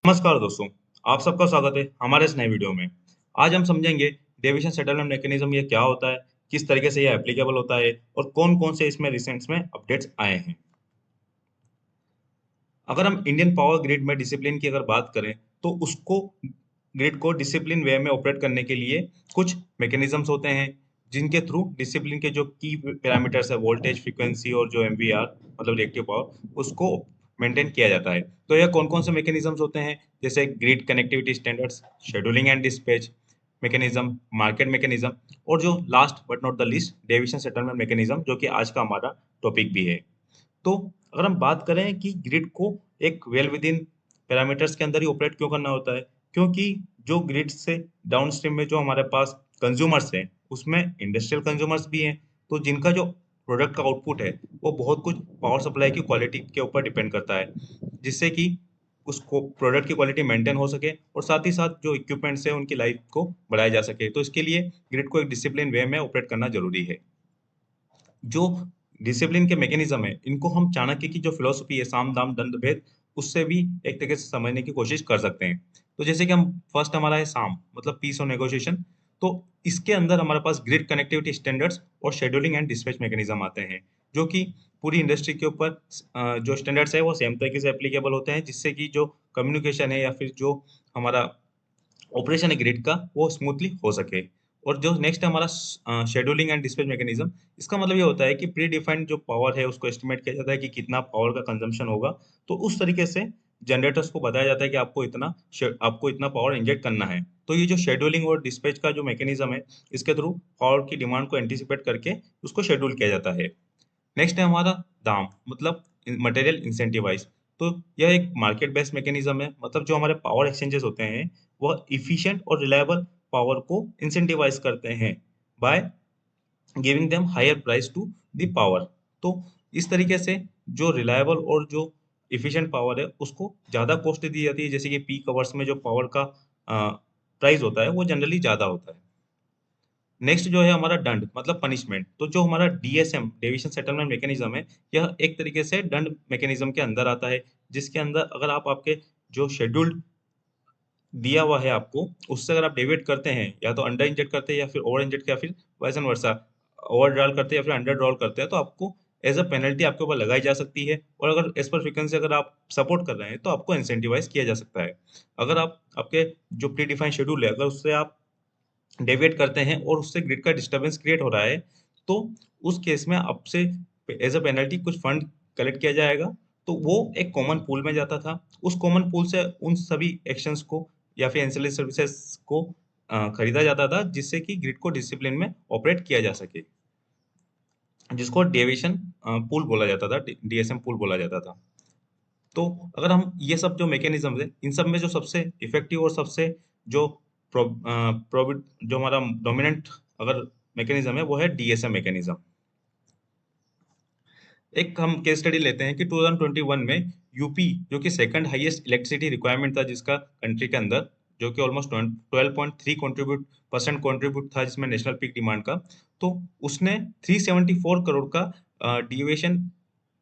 नमस्कार दोस्तों, आप सबका स्वागत है हमारे इस नए वीडियो में। आज हम समझेंगे डेविएशन सेटलमेंट मैकेनिज्म ये क्या होता है, किस तरीके से ये एप्लीकेबल होता है और कौन-कौन से इसमें रिसेंट्स में अपडेट्स आए हैं। अगर हम इंडियन पावर ग्रिड में डिसिप्लिन की अगर बात करें, तो उसको ग्रिड को डिसिप्लिन वे में ऑपरेट करने के लिए कुछ मैकेनिज्म्स होते हैं, जिनके थ्रू डिसिप्लिन के जो की पैरामीटर्स है वोल्टेज, फ्रीक्वेंसी और जो एमवीआर मतलब रिएक्टिव पावर उसको मेंटेन किया जाता है। तो यह कौन-कौन से मैकेनिज्म्स होते हैं, जैसे grid connectivity standards, scheduling and dispatch mechanism, market mechanism और जो last but not the least deviation settlement mechanism जो कि आज का हमारा टॉपिक भी है। तो अगर हम बात करें कि ग्रिड को एक वेल विदिन पैरामीटर्स के अंदर ही ऑपरेट क्यों करना होता है, क्योंकि जो ग्रिड से डाउनस्ट्रीम में जो हमारे पास कंज्यूमर्स हैं, उसमें इंडस्ट्रियल कंज्यूमर्स भी हैं, तो जिनका जो प्रोडक्ट का आउटपुट है वो बहुत कुछ पावर सप्लाई की क्वालिटी के ऊपर डिपेंड करता है, जिससे कि उसको प्रोडक्ट की क्वालिटी मेंटेन हो सके और साथ ही साथ जो इक्विपमेंट्स है उनकी लाइफ को बढ़ाया जा सके। तो इसके लिए ग्रिड को एक डिसिप्लिन वे में ऑपरेट करना जरूरी है। जो डिसिप्लिन के मैकेनिज्म है, इनको हम चाणक्य की जो फिलॉसफी है साम दाम दंड भेद, उससे भी एक तरीके से समझने की कोशिश कर सकते हैं। तो जैसे कि हम फर्स्ट हमारा है साम मतलब पीस और नेगोशिएशन। तो इसके अंदर हमारे पास ग्रिड कनेक्टिविटी स्टैंडर्ड्स और शेड्यूलिंग एंड डिस्पैच मैकेनिज्म आते हैं, जो कि पूरी इंडस्ट्री के ऊपर जो स्टैंडर्ड्स है वो सेम तरीके से एप्लीकेबल होते हैं, जिससे कि जो कम्युनिकेशन है या फिर जो हमारा ऑपरेशन है ग्रिड का वो स्मूथली हो सके। और जो नेक्स्ट है हमारा शेड्यूलिंग एंड डिस्पैच मैकेनिज्म, इसका मतलब ये होता है कि प्री डिफाइंड जो पावर है उसको एस्टिमेट किया जाता है कि कितना पावर का कंजम्पशन होगा। तो उस तरीके से जनरेटर्स को बताया जाता है कि आपको इतना पावर इंजेक्ट करना है। तो ये जो शेड्यूलिंग और डिस्पैच का जो मैकेनिज्म है, इसके थ्रू पावर की डिमांड को एंटिसिपेट करके उसको शेड्यूल किया जाता है। नेक्स्ट है हमारा दाम मतलब मटेरियल इंसेंटिवाइज। तो यह एक मार्केट बेस्ड मैकेनिज्म है, मतलब जो हमारे पावर एक्सचेंजेस होते हैं वह इफिशिएंट और रिलायबल पावर को इंसेंटिवाइज करते हैं by giving them higher price to the power. तो इस तरीके से जो रिलायबल और जो इफिशिएंट पावर है उसको ज़्यादा कॉस्ट दी जाती है, जैसे कि पीक आवर्स में जो पावर का प्राइस होता है वो जनरली ज़्यादा होता है। नेक्स्ट जो है हमारा दंड मतलब पनिशमेंट। तो जो हमारा डीएसएम डेविएशन सेटलमेंट मैकेनिज्म है, यह एक तरीके से दंड मैकेनिज्म के अंदर आता है, जिसके अंदर अगर आप आपके जो शेड्यूल्ड दिया हुआ है आपको, उससे अगर आप डेविएट करते हैं, या तो अंडर इंजेक्ट करते हैं या फिर ओवर इंजेक्ट या फिर वाइस एंड वर्सा, ओवर ड्रॉल करते हैं या फिर अंडर ड्रॉल करते हैं, तो आपको एज़ अ पेनल्टी आपके ऊपर लगाई जा सकती है। और अगर एज़ पर फ्रीक्वेंसी अगर आप सपोर्ट कर रहे हैं, तो आपको इंसेंटिवाइज़ किया जा सकता है। अगर आप आपके जो प्री डिफाइंड शेड्यूल है, अगर उससे आप डेविएट करते हैं और उससे ग्रिड का डिस्टर्बेंस क्रिएट हो रहा है, तो उस केस में आपसे एज़ अ पेनल्टी कुछ फंड कलेक्ट किया जाएगा। तो वो एक कॉमन पूल में जाता था। उस कॉमन पूल से उन सभी एक्शंस को या फिर एंसिलरी सर्विसेज को खरीदा जाता था, जिससे कि ग्रिड को डिसिप्लिन में ऑपरेट किया जा सके, जिसको डेविएशन पूल बोला जाता था, डीएसएम पूल बोला जाता था। तो अगर हम ये सब जो मैकेनिज्म है, इन सब में जो सबसे इफेक्टिव और सबसे जो जो हमारा डोमिनेंट अगर मैकेनिज्म है वो है डीएसएम मैकेनिज्म। एक हम केस स्टडी लेते हैं कि 2021 में यूपी जो कि सेकंड हाईएस्ट इलेक्ट्रिसिटी रिक्वायरमेंट था जिसका कंट्री के अंदर, जो कि ऑलमोस्ट 12.3 कंट्रीब्यूट था जिसमें नेशनल पीक डिमांड का, तो उसने 374 करोड़ का डिविएशन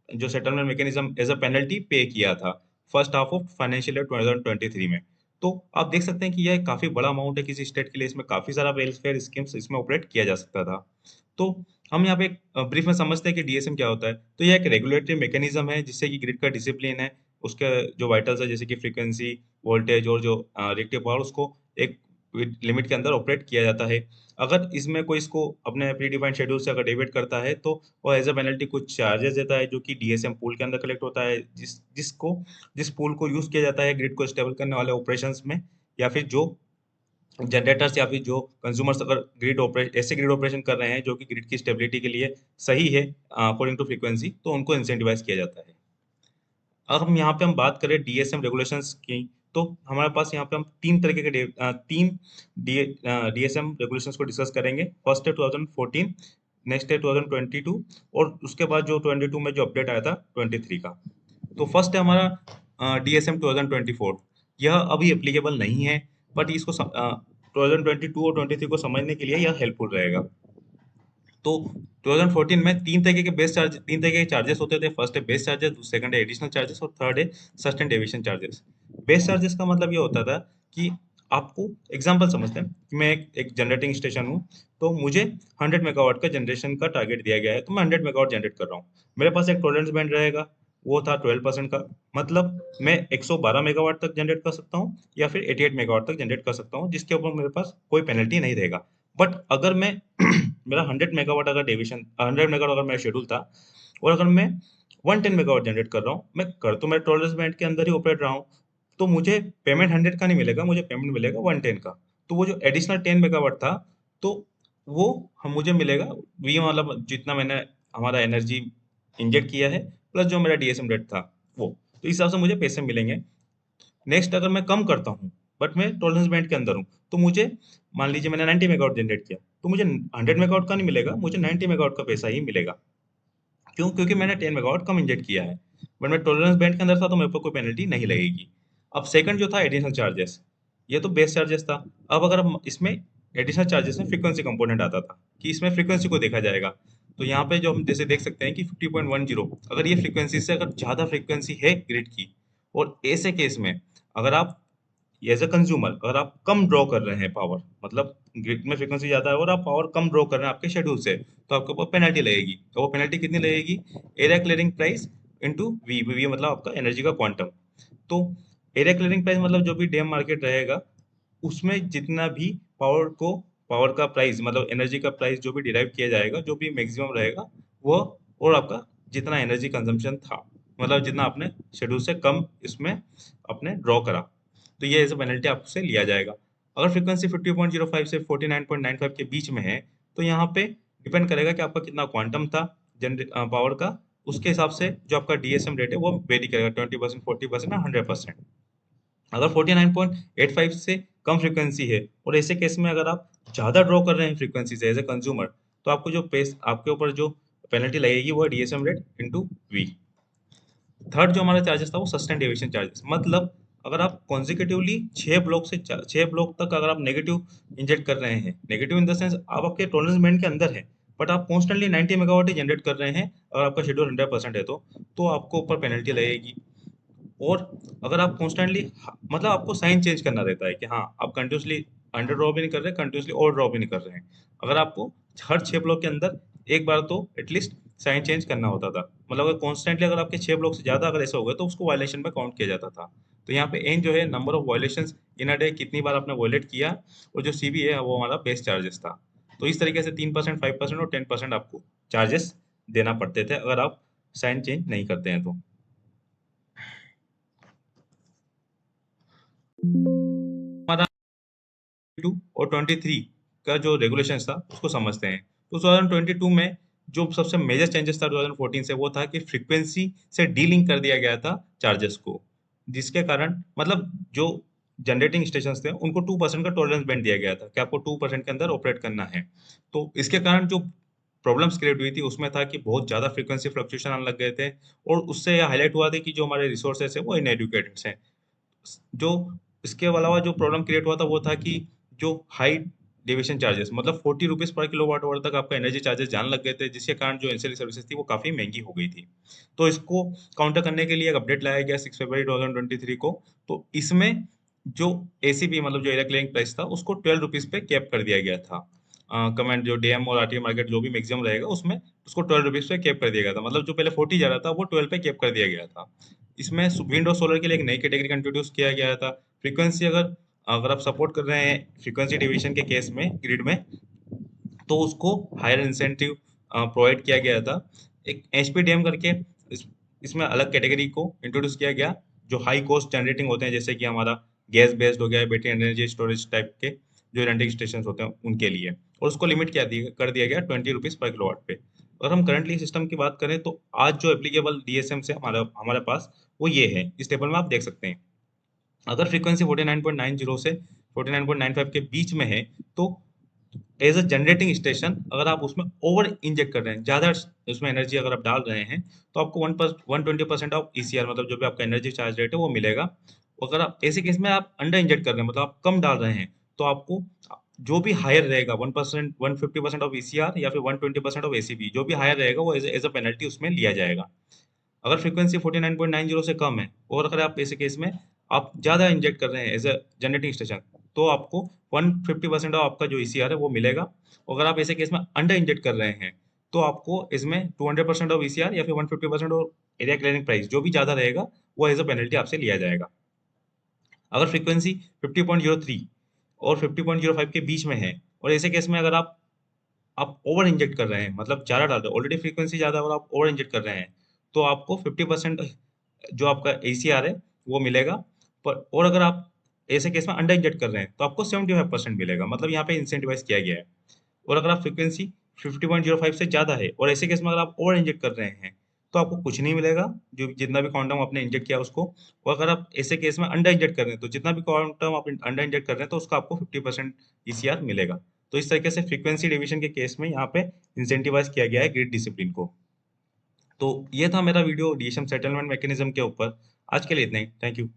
जो settlement mechanism as a penalty पे किया था first half of financial year 2023 में। तो आप देख सकते हैं कि यह काफी बड़ा अमाउंट है किसी स्टेट के लिए, इसमें काफी सारा वेलफेयर स्कीम्स इसमें ऑपरेट किया जा सकता था। तो हम यहाँ पे एक ब्रीफ में समझते हैं कि डीएसएम क्या होता है। तो यह एक रेगुलेटरी मैकेनिज्म है जिससे कि ग्रिड का डिसिप्लिन है, उसके जो वाइटल्स है जैसे कि फ्रीक्वेंसी, वोल्टेज और जो रिएक्टिव पावर, उसको एक लिमिट के अंदर ऑपरेट किया जाता है। अगर इसमें कोई इसको अपने प्री डिफाइंड शेड्यूल से अगर डेविएट करता है, तो वो एज अ पेनल्टी कुछ चार्जेस देता है, जो कि डीएसएम पूल के अंदर कलेक्ट होता है, जिस पूल को यूज किया जाता है ग्रिड को स्टेबल करने वाले ऑपरेशंस में, या फिर जो जनरेटर्स या फिर जो कंज्यूमर्स अगर ग्रिड ऑपरेशन कर रहे हैं जो कि ग्रिड की स्टेबिलिटी के लिए सही है अकॉर्डिंग टू फ्रीक्वेंसी, तो उनको इंसेंटिवाइज किया जाता है। अब हम यहाँ पे हम बात करें डीएसएम रेगुलेशंस की, तो हमारे पास यहाँ पे हम तीन डीएसएम रेगुलेशंस को डिस्कस करेंगे। फर्स्ट है 2014, नेक्स्ट है 2022 और उसके बाद जो 22 में जो अपडेट आया था 23 का। तो फर्स्ट है हमारा डीएसएम 2024। यह अभी एप्लीकेबल नहीं है, बट इसको 2022 और 23 को समझने के लिए यह हेल्पफुल रहेगा। तो 2014 में तीन तरीके के चार्जेस होते थे। फर्स्ट है बेस चार्जेस, सेकंड है एडिशनल चार्जेस और थर्ड है sustain deviation charges. Base charges का मतलब ये होता था कि आपको एग्जांपल समझते हैं कि मैं एक जनरेटिंग स्टेशन हूँ, तो मुझे 100 मेगावाट का जनरेशन का टारगेट दिया गया है, तो मैं 100 मेगावाट जनरेट कर रहा हूँ। मेरे पास एक टॉलरेंस बैंड रहेगा, वो था 12% का, मतलब मैं 112 मेगावाट तक जनरेट कर सकता हूँ या फिर 88 मेगावाट तक जनरेट कर सकता हूँ, जिसके ऊपर मेरे पास कोई पेनल्टी नहीं रहेगा। बट अगर मैं मेरा 100 मेगावाट अगर डेविएशन 100 मेगावाट अगर मेरा शेड्यूल था और अगर मैं 110 मेगावाट जनरेट कर रहा हूँ, मैं कर तो मैं टॉलरेंस बैंड के अंदर ही ऑपरेट रहा हूँ, तो मुझे पेमेंट 100 का नहीं मिलेगा, मुझे पेमेंट मिलेगा 110 का। तो वो जो एडिशनल 10 मेगावाट था, तो वो हम मुझे मिलेगा वी, मतलब जितना मैंने हमारा एनर्जी इंजेक्ट किया है प्लस जो मेरा डीएसएम रेट था वो, तो इस हिसाब से मुझे पैसे मिलेंगे। नेक्स्ट अगर मैं कम करता हूँ बट मैं टॉलरेंस बैंड के अंदर हूँ, तो मुझे मान लीजिए मैंने 90 मेगावाट जनरेट किया, तो मुझे 100 मेगावाट का नहीं मिलेगा, मुझे 90 मेगावाट का पैसा ही मिलेगा। क्यों? क्योंकि मैंने 10 मेगावाट कम इंजेक्ट किया है, बट मैं टॉलरेंस बैंड के अंदर था, तो मेरे पर कोई पेनल्टी नहीं लगेगी। अब सेकंड जो था एडिशनल चार्जेस, ये तो बेस चार्जेस था। अब अगर हम इसमें एडिशनल चार्जेस में फ्रीक्वेंसी कंपोनेंट आता था कि इसमें फ्रीक्वेंसी को देखा जाएगा। तो यहाँ पे जो हम जैसे देख सकते हैं कि 50.10, अगर ये फ्रीक्वेंसी से अगर ज़्यादा फ्रीक्वेंसी है ग्रिड की, और ऐसे केस में अगर आप एज अ कंज्यूमर अगर आप कम ड्रॉ कर रहे हैं पावर, मतलब ग्रिड में फ्रीक्वेंसी ज्यादा है और आप पावर कम ड्रॉ कर रहे हैं आपके शेड्यूल से, तो आपके ऊपर पेनल्टी लगेगी। तो वो पेनल्टी कितनी लगेगी? Area clearing price into V, V मतलब आपका एनर्जी का क्वांटम। तो एरिया क्लियरिंग प्राइस मतलब जो भी डैम मार्केट रहेगा, उसमें जितना भी पावर का प्राइस मतलब एनर्जी का प्राइस जो भी डिराइव किया जाएगा, जो भी मैक्सिमम रहेगा वो, और आपका जितना एनर्जी कंजम्पशन था, मतलब जितना आपने शेड्यूल से कम इसमें अपने ड्रॉ करा, तो ये एज अ पेनल्टी आपसे लिया जाएगा। अगर फ्रीक्वेंसी 50.05 से 49.95 के बीच में है, तो यहाँ पे डिपेंड करेगा कि आपका कितना क्वांटम था जनरेट पावर का, उसके हिसाब से जो आपका डीएसएम रेट है वो वेरी करेगा, 20%, 40% या 100%। अगर 49.85 से कम फ्रीक्वेंसी है और ऐसे केस में अगर आप ज़्यादा ड्रॉ कर रहे हैं फ्रीक्वेंसी से एज ए कंज्यूमर, तो आपको जो पेस आपके ऊपर जो पेनल्टी लगेगी वो DSM rate into V. Third जो हमारा चार्जेस था वो सस्टेन डेविएशन चार्जेस, मतलब अगर आप कॉन्जिक्यूटिवली 6 ब्लॉक तक अगर आप नेगेटिव इंजेक्ट कर रहे हैं, नेगेटिव इन द सेंस आप आपके टॉलरेंस बैंड के अंदर है, बट आप कॉन्स्टेंटली 90 मेगावाट ही जनरेट कर रहे हैं, अगर आपका शेड्यूल 100% है, तो आपको ऊपर पेनल्टी लगेगी। और अगर आप कॉन्स्टेंटली, मतलब आपको साइन चेंज करना रहता है कि हाँ आप कंटिन्यूसली अंडर ड्रॉ भी नहीं कर रहे, कंटिन्यूसली ओवर ड्रॉ भी नहीं कर रहे हैं। अगर आपको हर 6 ब्लॉक के अंदर एक बार तो एटलीस्ट साइन चेंज करना होता था, मतलब अगर कॉन्स्टेंटली अगर आपके 6 ब्लॉक से ज्यादा अगर ऐसा हो गया तो उसको वायलेशन में काउंट किया जाता था। तो यहाँ पे एन जो है number of violation in a day, कितनी बार आपने वायलेट किया, और जो सीबी है वो हमारा बेस चार्जेस था। तो इस तरीके से 3%, 5% और 10% आपको चार्जेस देना पड़ते थे अगर आप साइन चेंज नहीं करते हैं तो। हमारा 22 और 23 का जो रेगुलेशन था उसको समझते हैं। तो 2022 में जो सबसे मेजर चेंजेस था 2014 से, वो था कि फ्रीक्वेंसी से डीलिंक कर दिया गया था चार्जेस को, जिसके कारण मतलब जो जनरेटिंग स्टेशन थे उनको 2% का टॉलरेंस बैंड दिया गया था कि आपको 2% के अंदर ऑपरेट करना है। तो इसके कारण जो प्रॉब्लम्स क्रिएट हुई थी उसमें था कि बहुत ज़्यादा फ्रीक्वेंसी फ्लक्चुएशन आने लग गए थे, और उससे यह हाईलाइट हुआ था कि जो हमारे रिसोर्सेस है वो इनएडुकेटेड हैं। जो इसके अलावा जो प्रॉब्लम क्रिएट हुआ था वो था कि जो हाई डेविएशन चार्जेस, मतलब 40 रुपीज पर किलोवाट आवर तक आपका एनर्जी चार्जेस जाने लग गए थे, जिसके कारण जो एंसिलरी सर्विसेज थी वो काफी महंगी हो गई थी। तो इसको काउंटर करने के लिए एक अपडेट लाया गया 6 फरवरी 2023 को। तो इसमें जो एसीपी मतलब जो एरिया क्लियरिंग प्राइस था उसको 12 रुपीज पे कैप कर दिया गया था। कमेंट जो डीएम और आरटीएम मार्केट जो भी मैक्सिमम रहेगा उसमें उसको 12 रुपीज पे कैप कर दिया गया था, मतलब जो पहले 40 जा रहा था वो 12 पे कैप कर दिया गया था। इसमें विंड और सोलर के लिए एक नई कैटेगरी इंट्रोड्यूस किया गया था। फ्रीक्वेंसी अगर अगर आप सपोर्ट कर रहे हैं फ्रीक्वेंसी डिवीजन के केस में ग्रिड में, तो उसको हायर इंसेंटिव प्रोवाइड किया गया था। एक एचपीडीएम करके इसमें अलग कैटेगरी को इंट्रोड्यूस किया गया, जो हाई कॉस्ट जनरेटिंग होते हैं, जैसे कि हमारा गैस बेस्ड हो गया, बैटरी एनर्जी स्टोरेज टाइप के जो रेंटिंग स्टेशन होते हैं उनके लिए, और उसको लिमिट कर दिया गया 20 रुपीज पर किलोवाट पे। अगर हम करंटली सिस्टम की बात करें तो आज जो एप्लीकेबल डीएसएम से हमारा हमारे पास वो ये है, इस टेबल में आप देख सकते हैं। अगर फ्रीक्वेंसी 49.90 से 49.95 के बीच में है, तो एज अ जनरेटिंग स्टेशन अगर आप उसमें ओवर इंजेक्ट कर रहे हैं, ज़्यादा उसमें एनर्जी अगर आप डाल रहे हैं, तो आपको 120% ऑफ ईसीआर मतलब जो भी आपका एनर्जी चार्ज रेट है वो मिलेगा। अगर आप ऐसे केस में आप अंडर इंजेक्ट कर रहे हैं, मतलब आप कम डाल रहे हैं, तो आपको जो भी हायर रहेगा 1%, 150% ऑफ ईसीआर या फिर 120% ऑफ एसीबी, जो भी हायर रहेगा वो एज अ पेनल्टी उसमें लिया जाएगा। अगर फ्रीक्वेंसी 49.90 से कम है और अगर आप ऐसे केस में आप ज़्यादा इंजेक्ट कर रहे हैं एज अ जनरेटिंग स्टेशन, तो आपको 150% ऑफ आपका जो ईसीआर है वो मिलेगा। और अगर आप ऐसे केस में अंडर इंजेक्ट कर रहे हैं, तो आपको इसमें 200% ऑफ ईसीआर या फिर 150% ऑफ एरिया क्लियरिंग प्राइस, जो भी ज़्यादा रहेगा वो एज अ पेनल्टी आपसे लिया जाएगा। अगर फ्रीक्वेंसी 50.03 और 50.05 के बीच में है और ऐसे केस में अगर आप ओवर इंजेक्ट कर रहे हैं, मतलब ज़्यादा डाल रहे हैं, ऑलरेडी फ्रीक्वेंसी ज़्यादा है और आप ओवर इंजेक्ट कर रहे हैं, तो आपको 50% जो आपका एसीआर है वो मिलेगा। पर और अगर आप ऐसे केस में अंडर इंजेक्ट कर रहे हैं, तो आपको 75% मिलेगा, मतलब यहाँ पे इंसेंटिवाइज किया गया है। और अगर आप फ्रीक्वेंसी 50.05 से ज़्यादा है और ऐसे केस में अगर आप ओवर इंजेक्ट कर रहे हैं, तो आपको कुछ नहीं मिलेगा, जो जितना भी क्वांटम आपने इंजेक्ट किया उसको। और अगर आप ऐसे केस में अंडर इंजेक्ट कर रहे हैं, तो जितना भी क्वांटम आप अंडर इंजेक्ट कर रहे हैं, तो उसका आपको 50% ईसीआर मिलेगा। तो इस तरीके से फ्रीक्वेंसी डिवीजन के केस में यहाँ पे इंसेंटिवाइज किया गया है ग्रिड डिसिप्लिन को। तो ये था मेरा वीडियो डीएसएम सेटलमेंट मैकेनिज्म के ऊपर। आज के लिए इतना ही। Thank you.